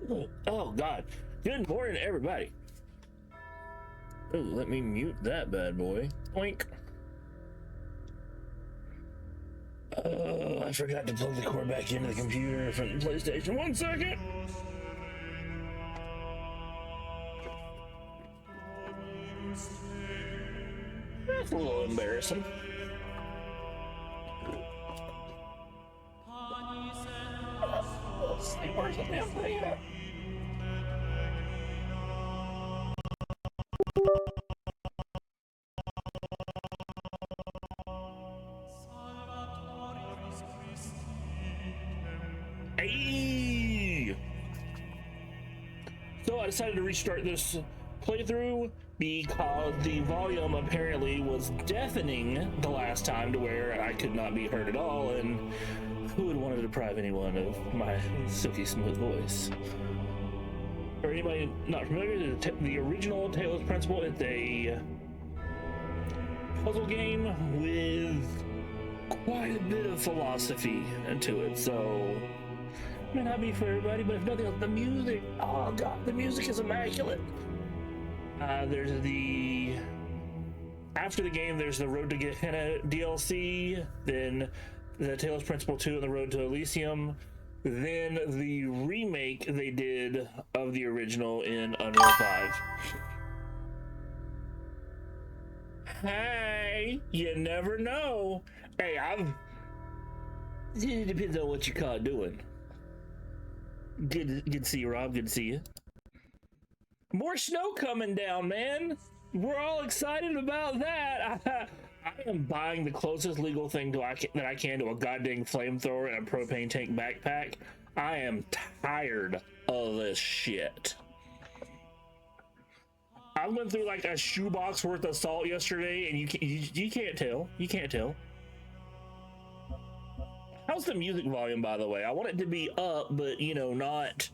Oh God. Good morning, everybody. Oh, let me mute that bad boy. Oink. Oh, I forgot to plug the cord back into the computer from the PlayStation. 1 second. That's a little embarrassing. Where's the damn thing at? Hey! So I decided to restart this playthrough because the volume apparently was deafening the last time to where I could not be heard at all, and who would want to deprive anyone of my silky smooth voice? For anybody not familiar, the original Talos Principle is a puzzle game with quite a bit of philosophy into it, so may not be for everybody, but if nothing else, the music, oh God, the music is immaculate. There's after the game, there's the Road to Gehenna DLC, then the Talos Principle 2 and the Road to Elysium, then the remake they did of the original in Unreal 5. Hey, you never know. Hey, it depends on what you call it doing. Good to see you, Rob. Good to see you. More snow coming down, man. We're all excited about that. I am buying the closest legal thing that I can to a goddamn flamethrower and a propane tank backpack. I am tired of this shit. I went through like a shoebox worth of salt yesterday, and you can't tell. You can't tell. How's the music volume, by the way? I want it to be up, but you know, not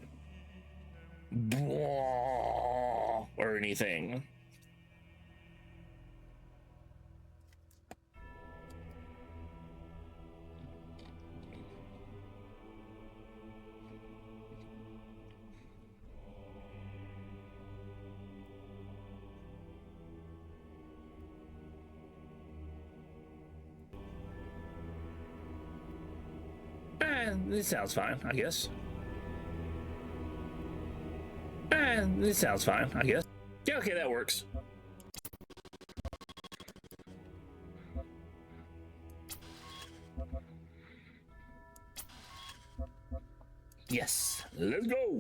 or anything. This sounds fine, I guess. This sounds fine, I guess. Yeah, okay, that works. Yes, let's go.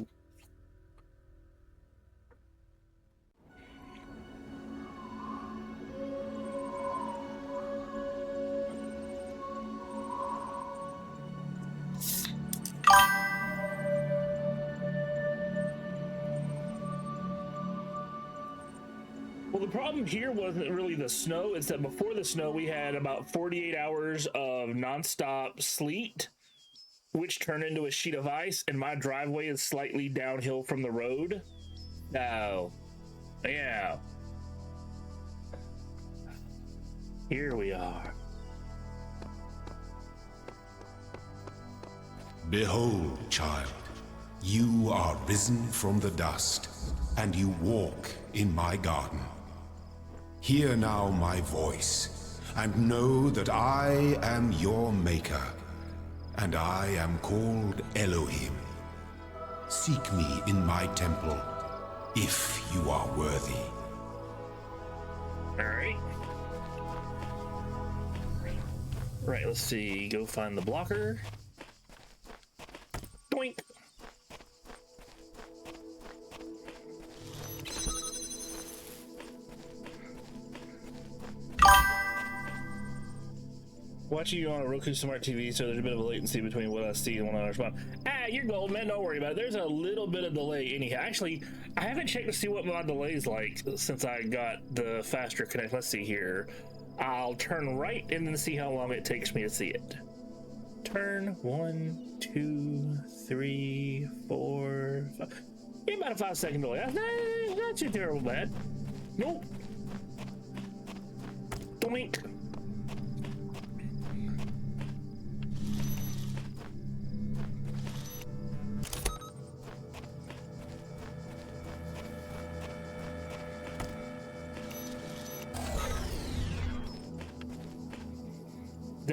Well, the problem here wasn't really the snow. It's that before the snow, we had about 48 hours of nonstop sleet, which turned into a sheet of ice, and my driveway is slightly downhill from the road. Oh, yeah. Here we are. Behold, child, you are risen from the dust, and you walk in my garden. Hear now my voice, and know that I am your maker, and I am called Elohim. Seek me in my temple, if you are worthy. All right. Right, let's see. Go find the blocker. Doink. Watching you on a Roku Smart TV, so there's a bit of a latency between what I see and when I respond. You're gold, man. Don't worry about it. There's a little bit of delay anyhow. Actually, I haven't checked to see what my delay is like since I got the faster connect. Let's see here. I'll turn right and then see how long it takes me to see it. Turn 1, 2, 3, 4, 5. Yeah, about a 5-second delay. That's not too terrible bad. Nope. Doink.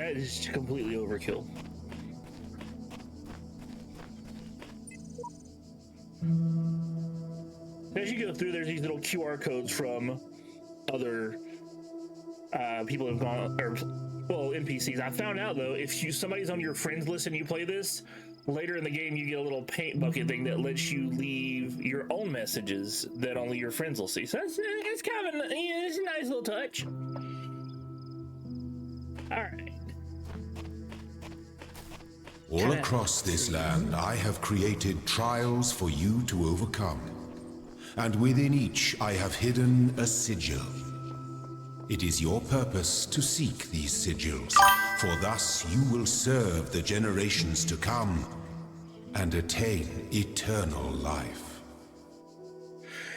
That is completely overkill. As you go through, there's these little QR codes from other people who've gone, or well, NPCs. I found out though, if somebody's on your friends list and you play this, later in the game you get a little paint bucket thing that lets you leave your own messages that only your friends will see. So it's kind of it's a nice little touch. All right. All across this land, I have created trials for you to overcome. And within each, I have hidden a sigil. It is your purpose to seek these sigils, for thus you will serve the generations to come and attain eternal life.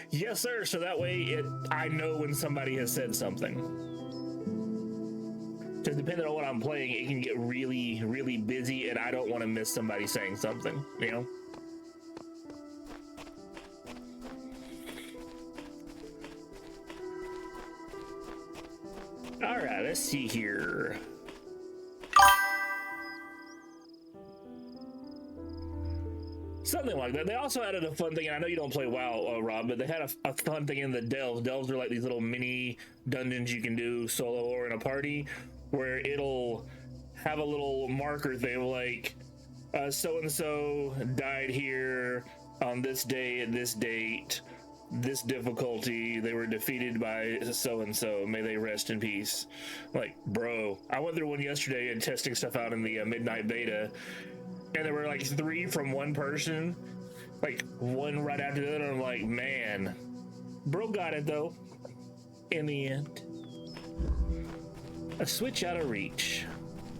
Yes, sir. So that way I know when somebody has said something. Because depending on what I'm playing, it can get really, really busy, and I don't want to miss somebody saying something, you know? All right, let's see here. Something like that. They also added a fun thing, and I know you don't play WoW, Rob, but they had a fun thing in the delves. Delves are like these little mini dungeons you can do solo or in a party, where it'll have a little marker thing like so-and-so died here on this day at this date, this difficulty, they were defeated by so-and-so, may they rest in peace. Like, bro, I went through one yesterday and testing stuff out in the midnight beta, and there were like 3 from one person, like one right after the other, and I'm like, man, bro got it though in the end. A switch out of reach.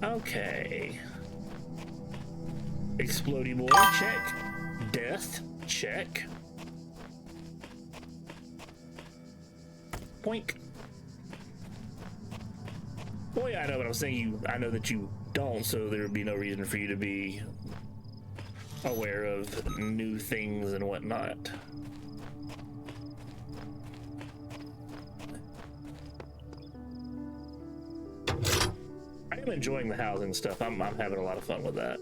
Okay. Explodey boy, check. Death, check. Boink. Well, yeah, I know, but I'm saying I know that you don't, so there would be no reason for you to be aware of new things and whatnot. I'm enjoying the housing stuff. I'm having a lot of fun with that.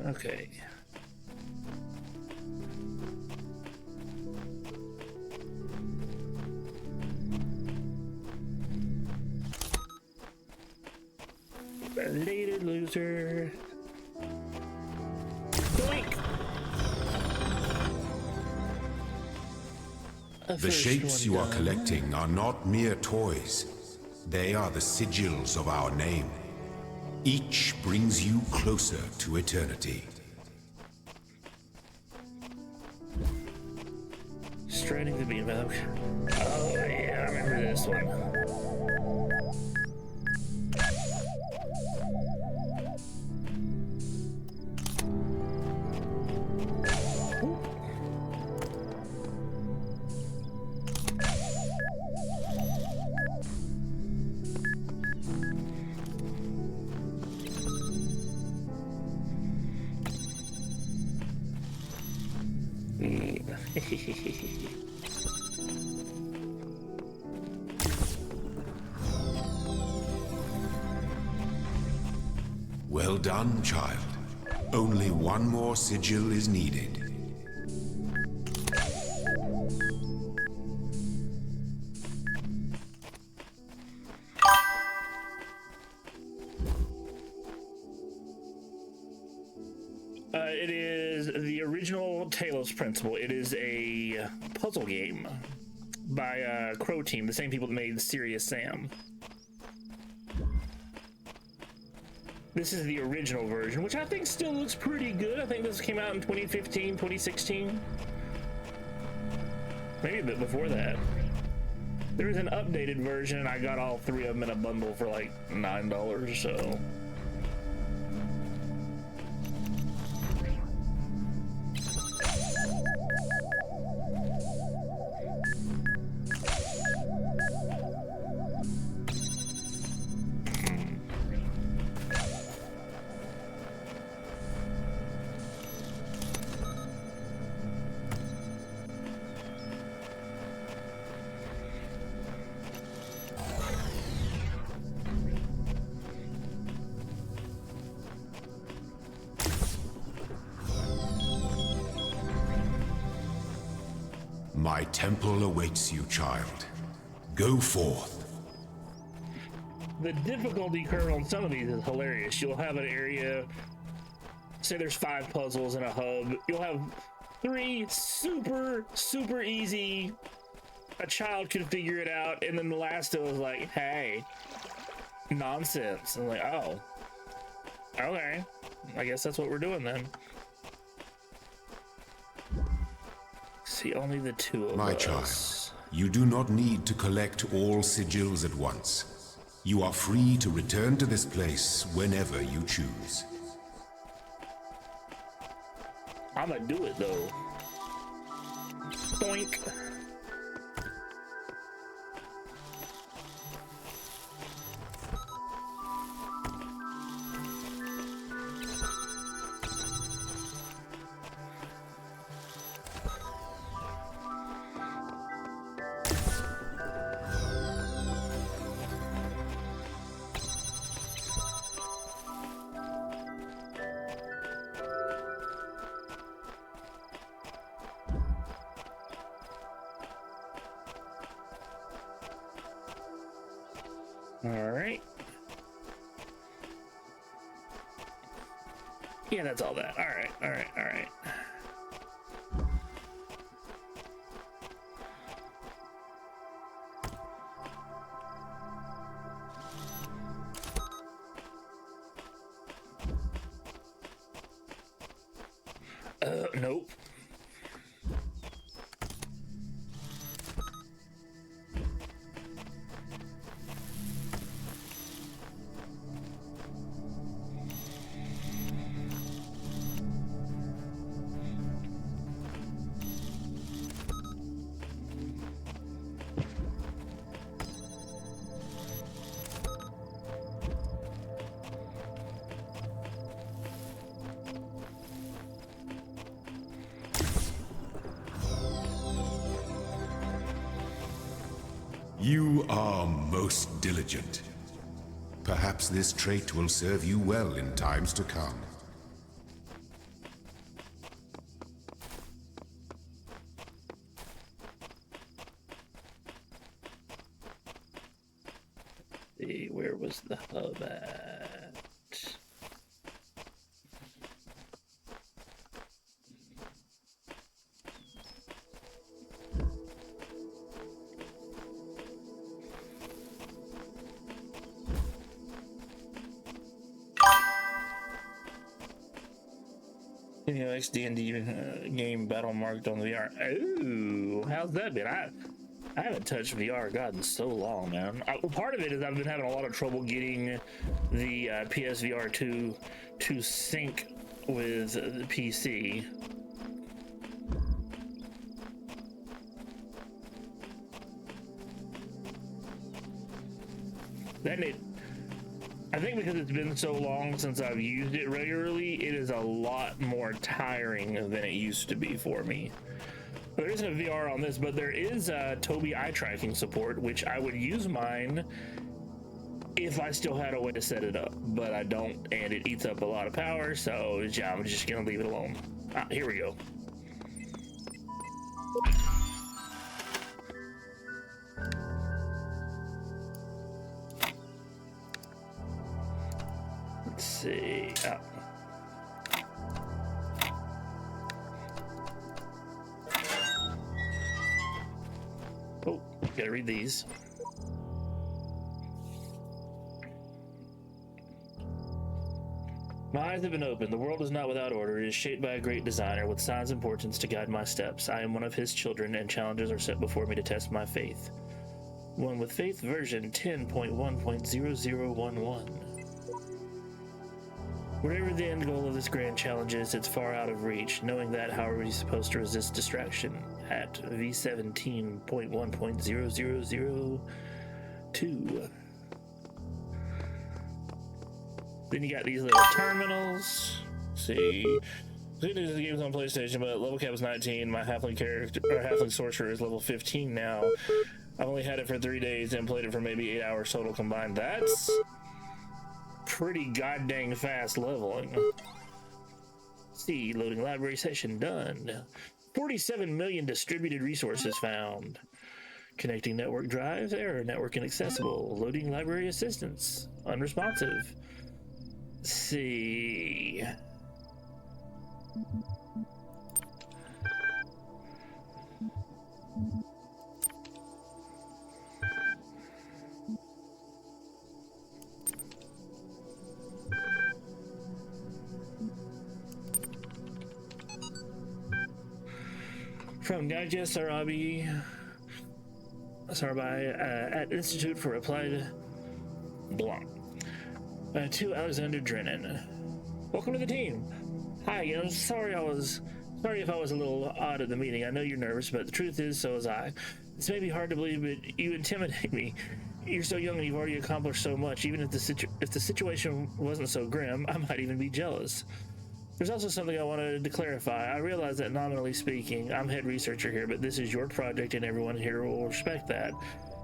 Okay. Later, loser. Doink! The shapes you are collecting are not mere toys. They are the sigils of our name. Each brings you closer to eternity. Striding the beam. Oh yeah, I remember this one. Well done, child. Only one more sigil is needed. It is the original Talos Principle. It is a puzzle game by Croteam, the same people that made Serious Sam. This is the original version, which I think still looks pretty good. I think this came out in 2015, 2016. Maybe a bit before that. There is an updated version, and I got all 3 of them in a bundle for like $9 or so. My temple awaits you, child. Go forth. The difficulty curve on some of these is hilarious. You'll have an area, say there's 5 puzzles in a hub. You'll have 3 super easy. A child could figure it out, and then the last it was like, hey, nonsense. I'm like, oh, okay. I guess that's what we're doing then. See, only the 2 of us. My child, you do not need to collect all sigils at once. You are free to return to this place whenever you choose. I'm gonna do it though. Boink. All right. Yeah, that's all that. All right, all right, all right. Nope. You are most diligent. Perhaps this trait will serve you well in times to come. See, where was the hub at? Next D&D game battle marked on the VR. Oh, how's that been? I haven't touched VR God in so long, man. Part of it is I've been having a lot of trouble getting the PSVR 2 to sync with the PC. Then I think because it's been so long since I've used it regularly, it is a lot more tiring than it used to be for me. There isn't a VR on this, but there is Tobii eye tracking support, which I would use mine if I still had a way to set it up, but I don't, and it eats up a lot of power, so yeah, I'm just gonna leave it alone. Here we go. Let's see. Oh, gotta read these. My eyes have been opened. The world is not without order. It is shaped by a great designer with signs and portents to guide my steps. I am one of his children, and challenges are set before me to test my faith. One with Faith version 10.1.0011. Whatever the end goal of this grand challenge is, it's far out of reach. Knowing that, how are we supposed to resist distraction? At V17.1.0002. Then you got these little terminals. Let's see. The game's on PlayStation, but level cap is 19. My halfling character, or halfling sorcerer, is level 15 now. I've only had it for 3 days and played it for maybe 8 hours total combined. That's pretty goddamn fast leveling. See, loading library session done. 47 million distributed resources found. Connecting network drives, error, network inaccessible. Loading library assistance, unresponsive. Let's see. From Nadia Sarabi at Institute for Applied Blanc. To Alexander Drennan. Welcome to the team. Hi, sorry if I was a little odd at the meeting. I know you're nervous, but the truth is, so was I. This may be hard to believe, but you intimidate me. You're so young and you've already accomplished so much. Even if the situation wasn't so grim, I might even be jealous. There's also something I wanted to clarify. I realize that nominally speaking, I'm head researcher here, but this is your project and everyone here will respect that.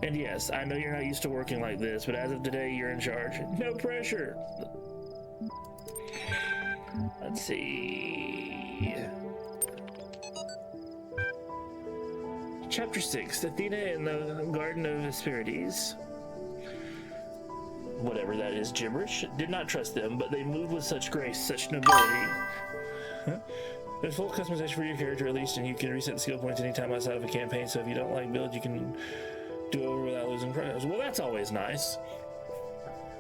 And yes, I know you're not used to working like this, but as of today, you're in charge. No pressure. Let's see. Chapter 6, Athena in the Garden of Hesperides. Whatever that is, gibberish. Did not trust them, but they moved with such grace, such nobility. There's full customization for your character at least, and you can reset the skill points anytime outside of a campaign, so if you don't like build, you can do over without losing progress. Well, that's always nice.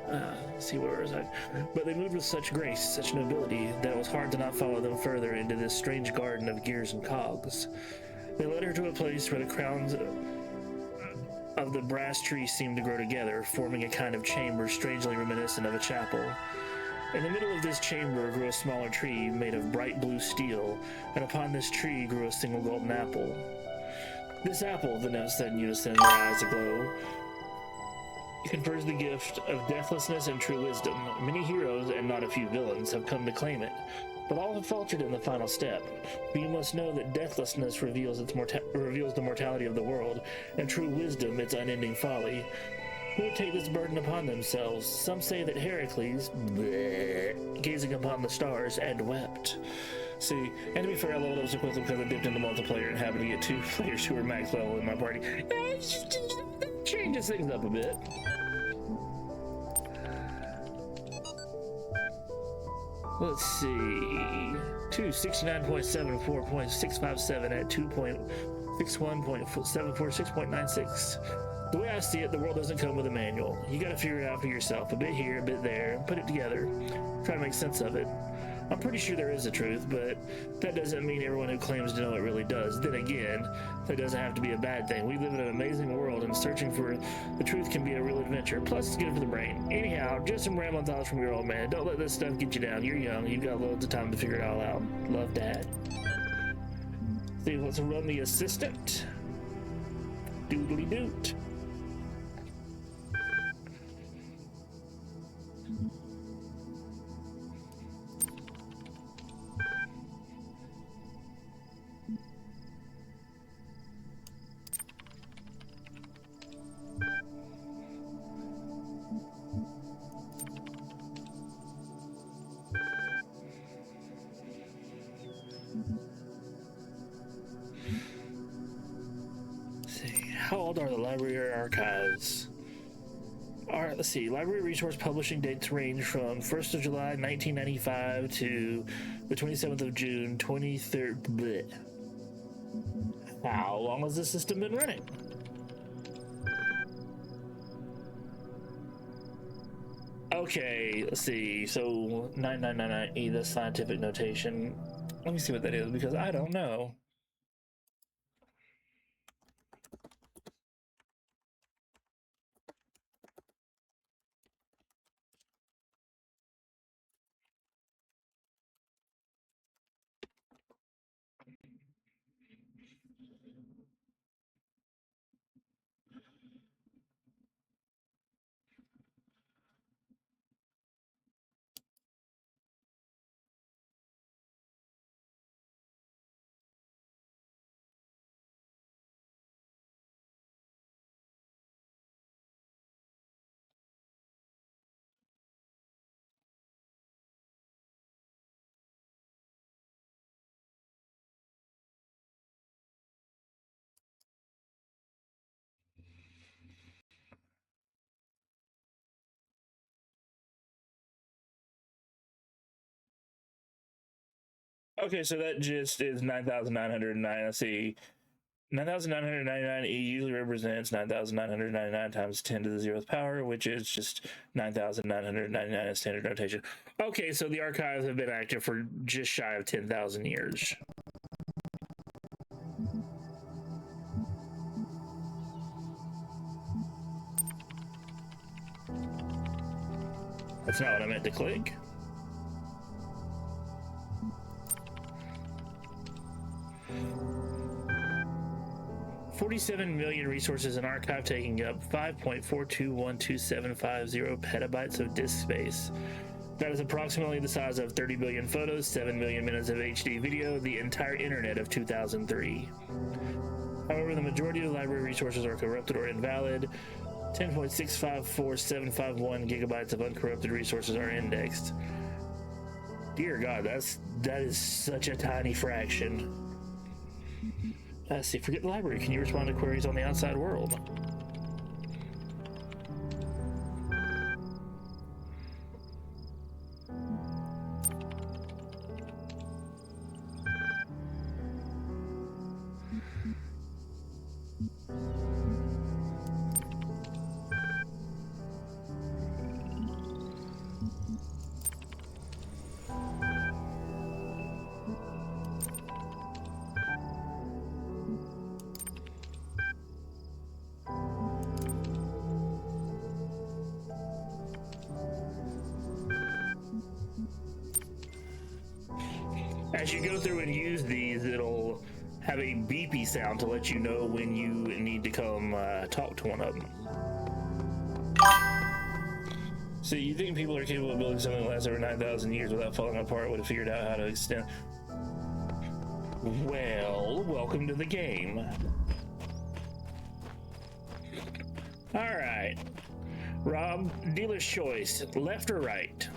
Let's see, where was I? But they moved with such grace, such nobility, that it was hard to not follow them further into this strange garden of gears and cogs. They led her to a place where the crowns of the brass trees seemed to grow together, forming a kind of chamber strangely reminiscent of a chapel. In the middle of this chamber grew a smaller tree made of bright blue steel, and upon this tree grew a single golden apple. This apple, the nymph said in unison, their eyes aglow, confers the gift of deathlessness and true wisdom. Many heroes, and not a few villains, have come to claim it, but all have faltered in the final step. But you must know that deathlessness reveals the mortality of the world, and true wisdom its unending folly. Who would take this burden upon themselves? Some say that Heracles, gazing upon the stars, and wept. See, and to be fair, I leveled up so quickly because I dipped into multiplayer and happened to get 2 players who were max level in my party. It changes things up a bit. Let's see. 269.74.657 at 2.61.746.96. The way I see it, the world doesn't come with a manual. You gotta figure it out for yourself. A bit here, a bit there, and put it together. Try to make sense of it. I'm pretty sure there is a truth, but that doesn't mean everyone who claims to know it really does. Then again, that doesn't have to be a bad thing. We live in an amazing world, and searching for the truth can be a real adventure. Plus, it's good for the brain. Anyhow, just some rambling thoughts from your old man. Don't let this stuff get you down. You're young. You've got loads of time to figure it all out. Love, Dad. See, let's run the assistant. Doodly doot. How old are the library archives? Alright, let's see. Library resource publishing dates range from 1st of July 1995 to the 27th of June 23rd. Bleh. How long has this system been running? Okay, let's see. So 9999E, the scientific notation. Let me see what that is because I don't know. Okay, so that just is 9,909. Let's see. 9,999 usually represents 9,999 times 10 to the 0th power, which is just 9,999 in standard notation. Okay, so the archives have been active for just shy of 10,000 years. That's not what I meant to click. $47 million resources in archive, taking up 5.4212750 petabytes of disk space. That is approximately the size of 30 billion photos, 7 million minutes of HD video, the entire internet of 2003. However, the majority of the library resources are corrupted or invalid. 10.654751 gigabytes of uncorrupted resources are indexed. Dear God, that is such a tiny fraction. Let's see, forget the library. Can you respond to queries on the outside world? As you go through and use these, it'll have a beepy sound to let you know when you need to come talk to one of them. So you think people are capable of building something that lasts over 9,000 years without falling apart would have figured out how to extend? Well, welcome to the game. All right. Rob, dealer's choice, left or right?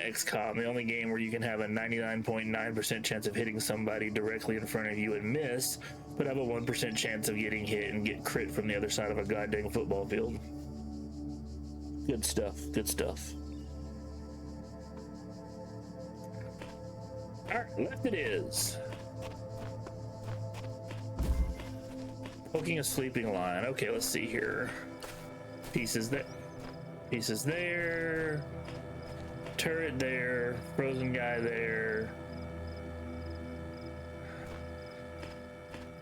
XCOM, the only game where you can have a 99.9% chance of hitting somebody directly in front of you and miss, but have a 1% chance of getting hit and get crit from the other side of a goddamn football field. Good stuff, good stuff. Alright, left it is. Poking a sleeping lion. Okay, let's see here. Pieces there. Pieces there. Turret there, frozen guy there.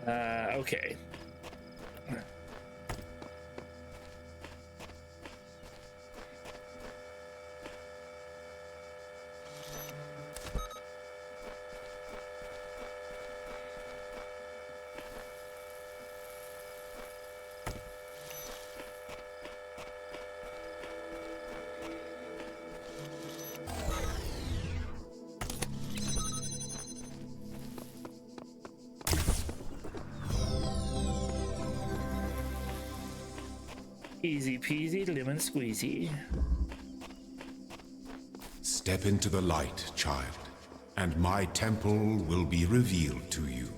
Okay. Easy peasy lemon squeezy. Step into the light, child, and my temple will be revealed to you.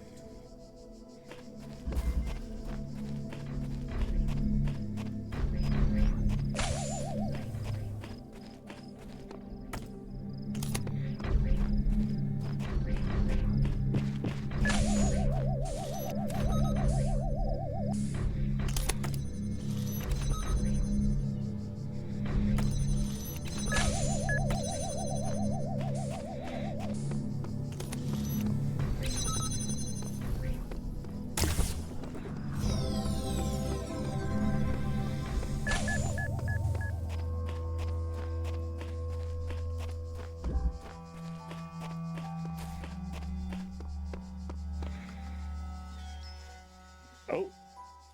Oh,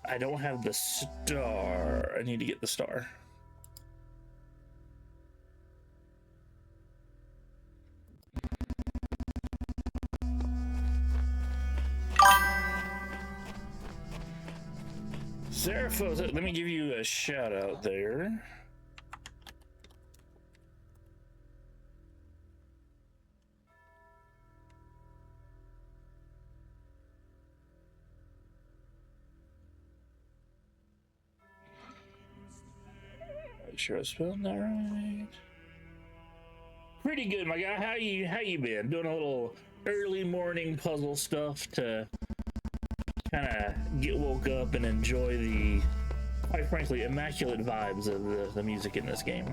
I don't have the star. I need to get the star. Seraphos, let me give you a shout out there. Make sure I spelled that right. Pretty good, my guy. How you been? Doing a little early morning puzzle stuff to kind of get woke up and enjoy the, quite frankly, immaculate vibes of the music in this game.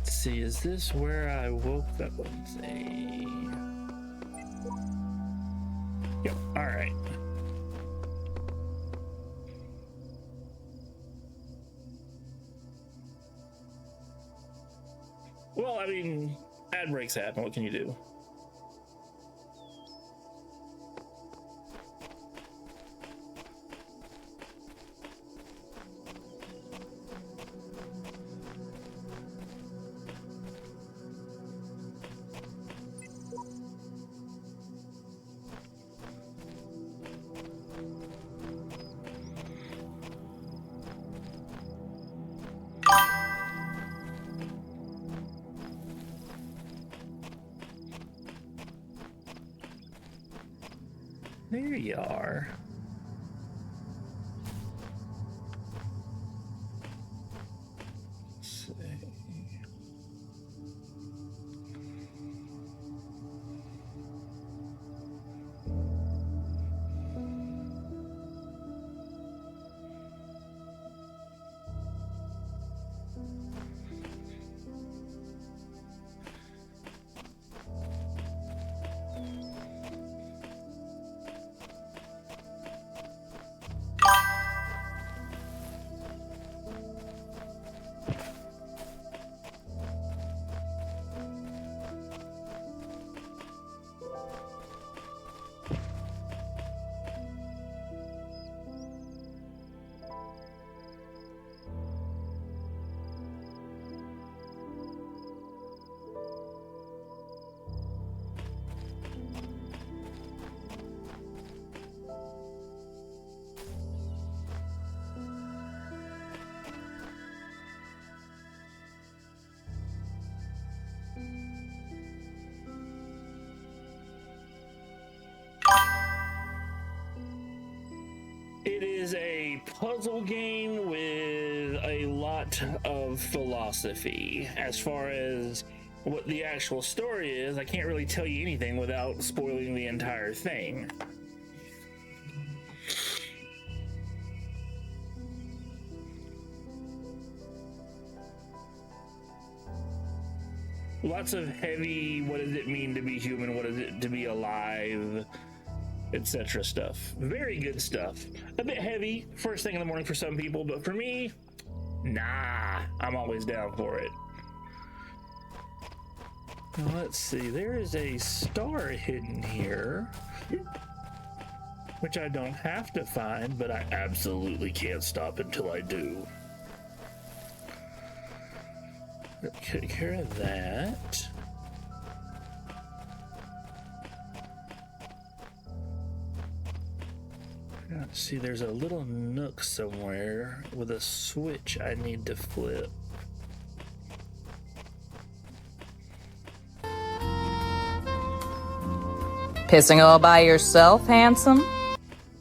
See, is this where I woke up? Let's see. Yep, all right. Well, I mean, ad breaks happen. What can you do? There you are. Let's see. It is a puzzle game with a lot of philosophy. As far as what the actual story is, I can't really tell you anything without spoiling the entire thing. Lots of heavy, what does it mean to be human, what is it to be alive, etc. stuff. Very good stuff. A bit heavy first thing in the morning for some people, but for me, nah, I'm always down for it. Now, let's see, there is a star hidden here, which I don't have to find, but I absolutely can't stop until I do. Take care of that. See, there's a little nook somewhere with a switch I need to flip. Pissing all by yourself, handsome?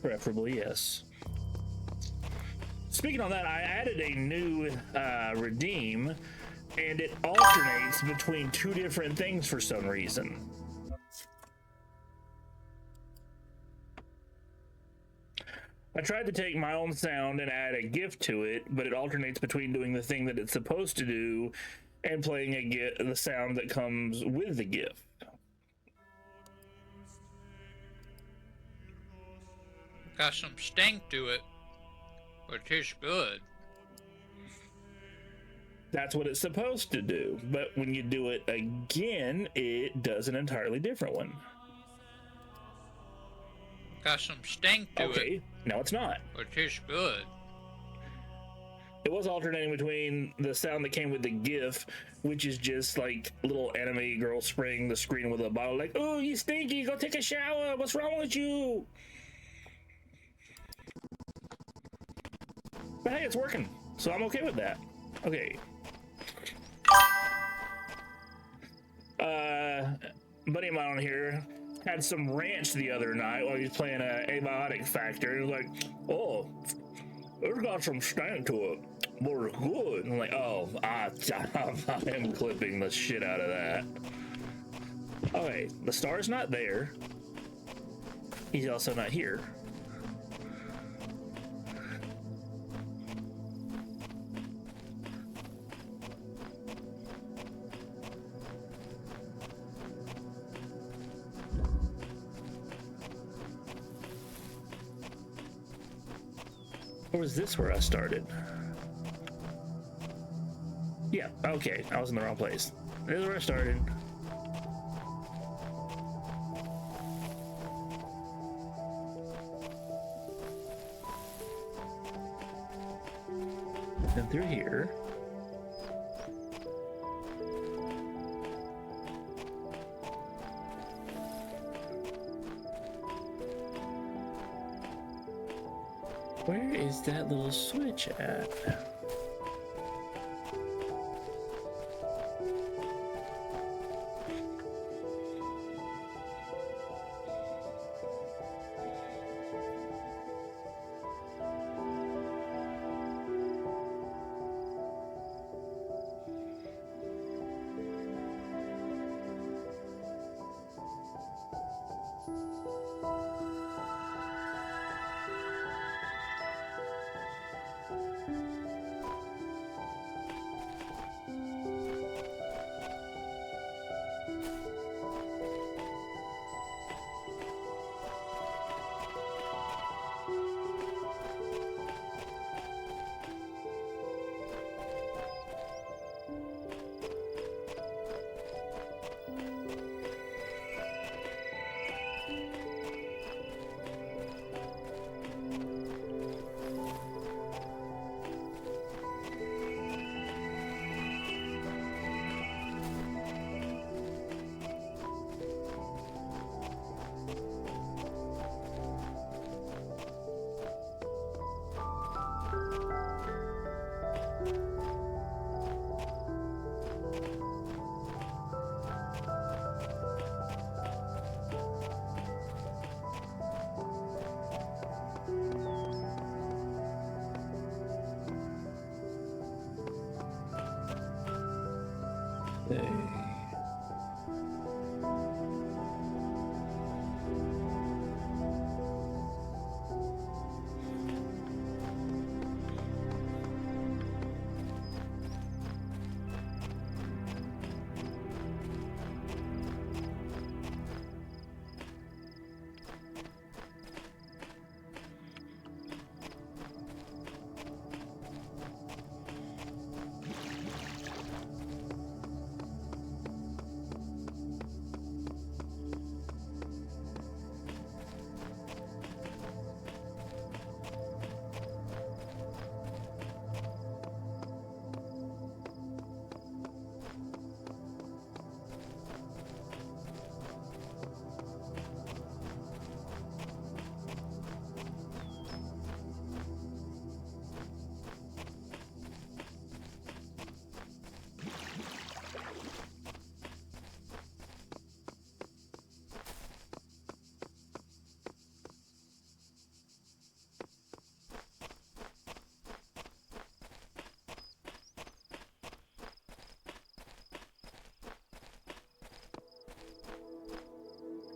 Preferably, yes. Speaking on that, I added a new redeem, and it alternates between two different things for some reason. I tried to take my own sound and add a gift to it, but it alternates between doing the thing that it's supposed to do and playing the sound that comes with the gift. Got some stink to it, but it tastes good. That's what it's supposed to do. But when you do it again, it does an entirely different one. Got some sting to it, Okay, now it's not. which is good. It was alternating between the sound that came with the GIF, which is just like little anime girl spraying the screen with a bottle, like, "Oh, you stinky, go take a shower, what's wrong with you?" But hey, it's working, so I'm okay with that. Okay. Buddy of mine on here had some ranch the other night while he was playing Abiotic Factor. He was like, "Oh, it's got some stank to it, but it's good." And I'm like, "Oh, I am clipping the shit out of that." Okay, the star's not there. He's also not here. Or was this where I started? Yeah, okay, I was in the wrong place. This is where I started. Then through here. Where is that little switch at?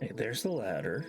Hey, there's the ladder.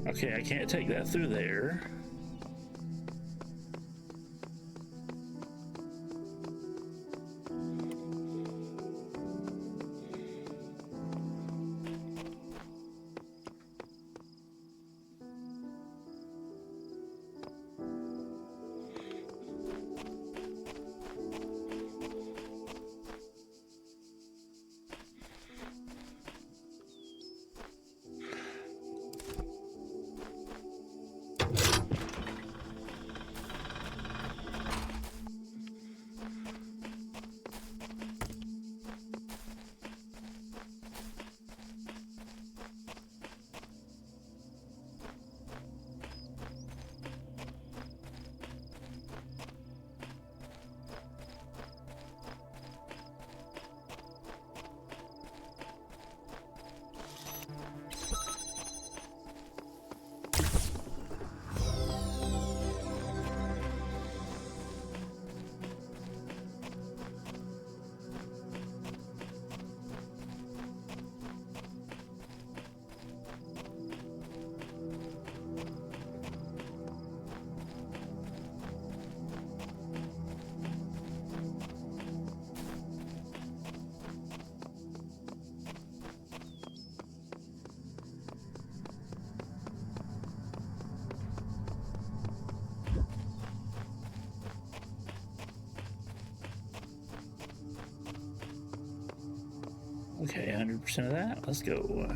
Okay, I can't take that through there. Okay, 100% of that. Let's go.